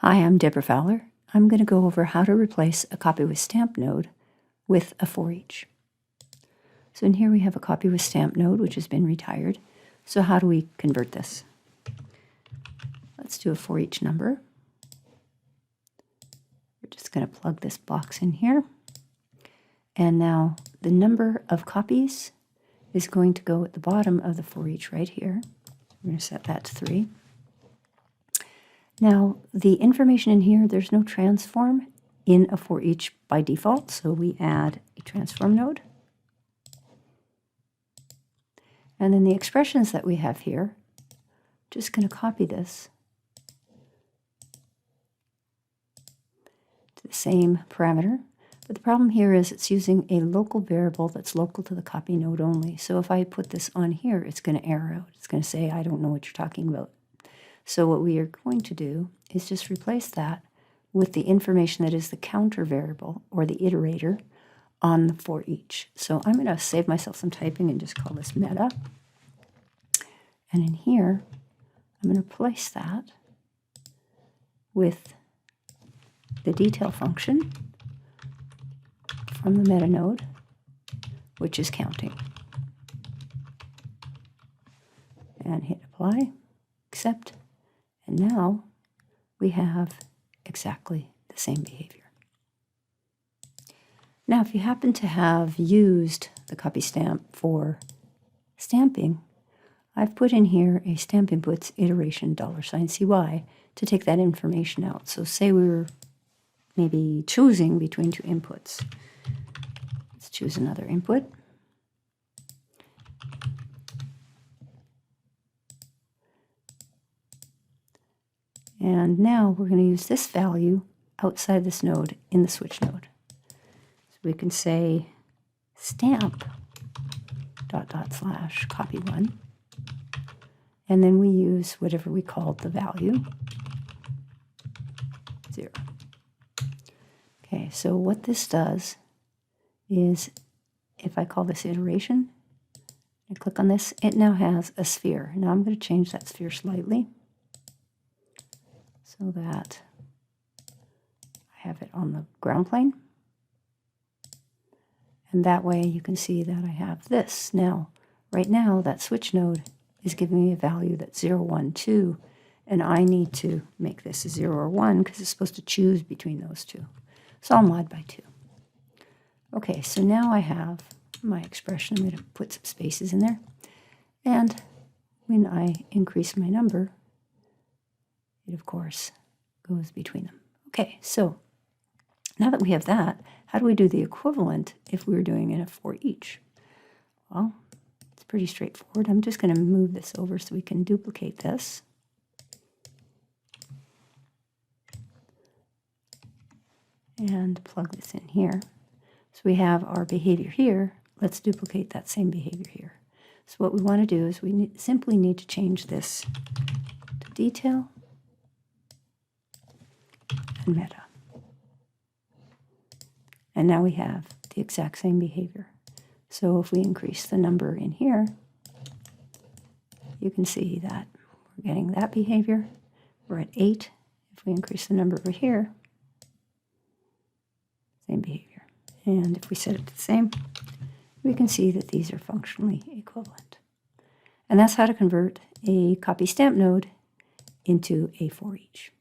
Hi, I'm Deborah Fowler. I'm going to go over how to replace a copy with stamp node with a for each. So in here we have a copy with stamp node which has been retired. So how do we convert this? Let's do a for each number. We're just going to plug this box in here. And now the number of copies is going to go at the bottom of the for each right here. I'm going to set that to 3. Now, the information in here, there's no transform in a for each by default, so we add a transform node. And then the expressions that we have here, just going to copy this to the same parameter. But the problem here is it's using a local variable that's local to the copy node only. So if I put this on here, it's going to error out. It's going to say, I don't know what you're talking about. So what we are going to do is just replace that with the information that is the counter variable or the iterator on the for each. So I'm going to save myself some typing and just call this meta. And in here, I'm going to replace that with the detail function from the meta node, which is counting. And hit apply, accept. And now we have exactly the same behavior. Now, if you happen to have used the copy stamp for stamping, I've put in here a stamp inputs iteration $CY to take that information out. So say we were maybe choosing between two inputs. Let's choose another input. And now we're going to use this value outside this node in the switch node. So we can say stamp ... /copy1, and then we use whatever we called the value, 0. Okay, so what this does is if I call this iteration, and click on this, it now has a sphere. Now I'm going to change that sphere slightly, so that I have it on the ground plane. And that way you can see that I have this. Now, right now, that switch node is giving me a value that's 0, 1, 2, and I need to make this a 0 or 1 because it's supposed to choose between those two. So I'll mod by 2. Okay, so now I have my expression. I'm going to put some spaces in there. And when I increase my number, it, of course, goes between them. Okay, so now that we have that, how do we do the equivalent if we were doing it in a for each? Well, it's pretty straightforward. I'm just going to move this over so we can duplicate this. And plug this in here. So we have our behavior here. Let's duplicate that same behavior here. So what we want to do is we simply need to change this to detail and meta. And now we have the exact same behavior. So if we increase the number in here, you can see that we're getting that behavior. We're at 8. If we increase the number over here, same behavior. And if we set it to the same, we can see that these are functionally equivalent. And that's how to convert a copy stamp node into a for each.